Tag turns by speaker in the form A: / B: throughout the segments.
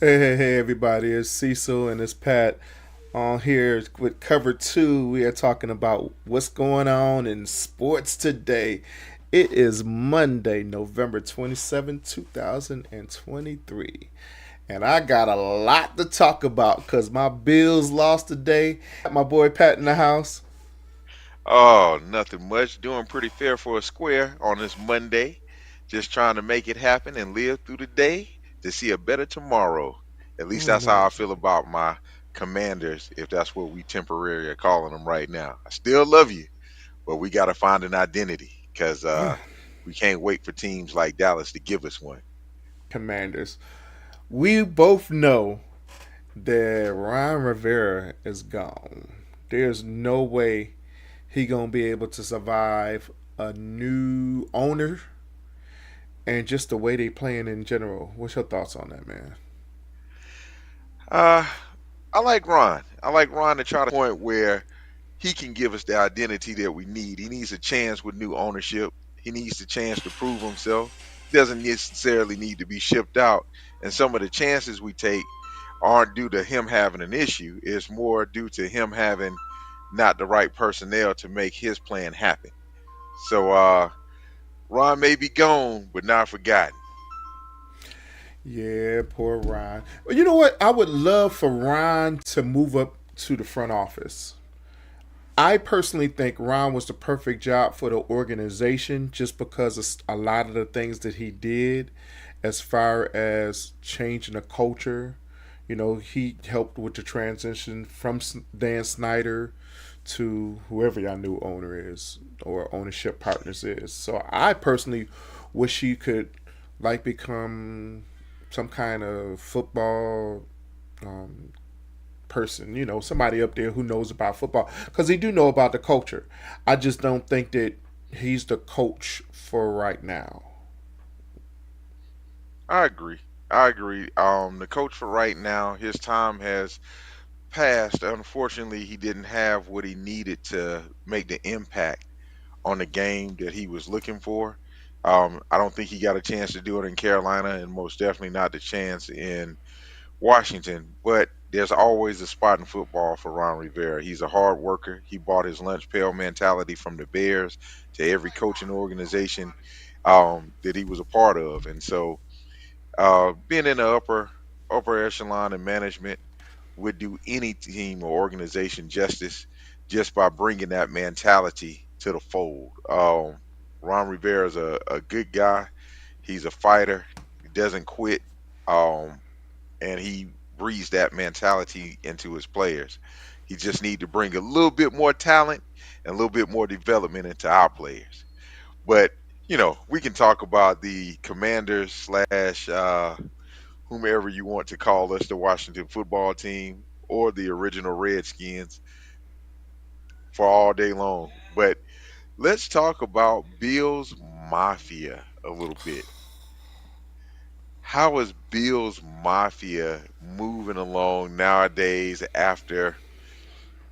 A: Hey, everybody. It's Cecil and it's Pat on here with cover two. We are talking about what's going on in sports today. It is Monday, November 27th, 2023. And I got a lot to talk about because my Bills lost today. My boy Pat in the house.
B: Oh, nothing much. Doing pretty fair for a square on this Monday. Just trying to make it happen and live through the day to see a better tomorrow. At least
A: Oh,
B: that's how I
A: man.
B: feel about my commanders, if that's what we temporarily are calling them right now. I still love you, but we got to find an identity because we can't wait for teams like Dallas to give us one.
A: Commanders. We both know that Ron Rivera is gone. There's no way he gonna be able to survive a new owner and just the way they playing in general. What's your thoughts on that, man?
B: Uh, I like Ron. I like Ron to try to point where he can give us the identity that we need. He needs a chance with new ownership. He needs the chance to prove himself. He doesn't necessarily need to be shipped out. And some of the chances we take aren't due to him having an issue. It's more due to him having not the right personnel to make his plan happen. So Ron may be gone, but not forgotten.
A: Yeah, poor Ron. But you know what? I would love for Ron to move up to the front office. I personally think Ron was the perfect job for the organization just because of a lot of the things that he did as far as changing the culture. You know, he helped with the transition from Dan Snyder to whoever your new owner is or ownership partners is. So I personally wish he could like become some kind of football um, person, you know, somebody up there who knows about football because he do know about the culture. I just don't think that he's the coach for right now.
B: I agree. I agree. The coach for right now, his time has passed. Unfortunately, he didn't have what he needed to make the impact on the game that he was looking for. I don't think he got a chance to do it in Carolina, and most definitely not the chance in Washington. But there's always a spot in football for Ron Rivera. He's a hard worker. He brought his lunch pail mentality from the Bears to every coaching organization that he was a part of, and so being in the upper echelon of management would do any team or organization justice just by bringing that mentality to the fold. Ron Rivera is a good guy. He's a fighter. He doesn't quit. Um, and he breathes that mentality into his players. He just need to bring a little bit more talent and a little bit more development into our players. But we can talk about the Commanders slash whomever you want to call us, the Washington football team or the original Redskins for all day long. But let's talk about Bills Mafia a little bit. How is Bills Mafia moving along nowadays after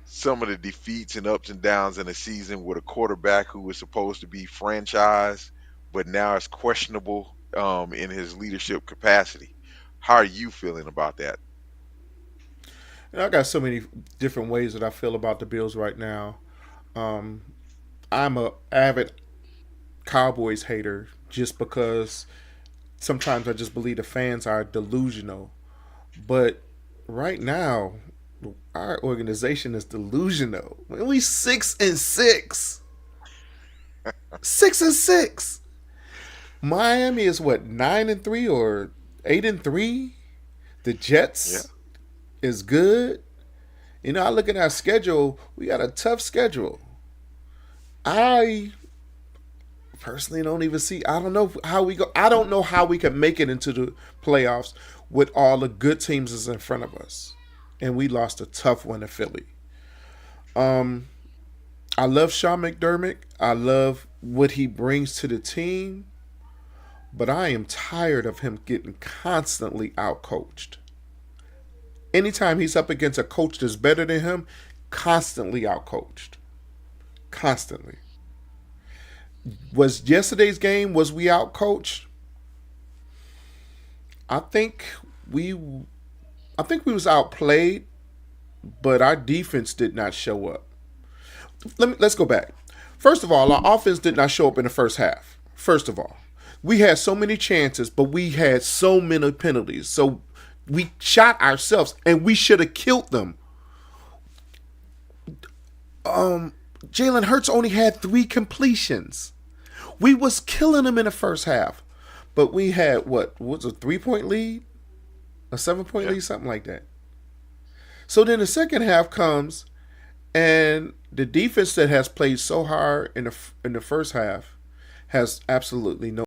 B: some of the defeats and ups and downs in the season with a quarterback who was supposed to be franchise, but now is questionable in his leadership capacity? How are you feeling about that?
A: And I got so many different ways that I feel about the Bills right now. Um, I'm a avid Cowboys hater just because sometimes I just believe the fans are delusional. But right now, our organization is delusional. We 6-6, 6-6. Miami is what 9-3 or 8-3. The
B: Yeah.
A: Jets is good. You know, I look at our schedule. We got a tough schedule. I personally don't even see. I don't know how we go. I don't know how we can make it into the playoffs with all the good teams is in front of us, and we lost a tough one to Philly. Um, I love Sean McDermott. I love what he brings to the team, but I am tired of him getting constantly outcoached. Anytime he's up against a coach that's better than him, constantly outcoached. Constantly. Was yesterday's game, was we outcoached? I think we I think we was outplayed, but our defense did not show up. Let's go back. First of all, our offense did not show up in the first half. First of all, we had so many chances, but we had so many penalties. So we shot ourselves, and we should have killed them. Jalen Hurts only had 3 completions. We was killing them in the first half, but we had what was a 3-point lead, a 7-point
B: Yeah.
A: lead, something like that. So then the second half comes, and the defense that has played so hard in the first half has absolutely no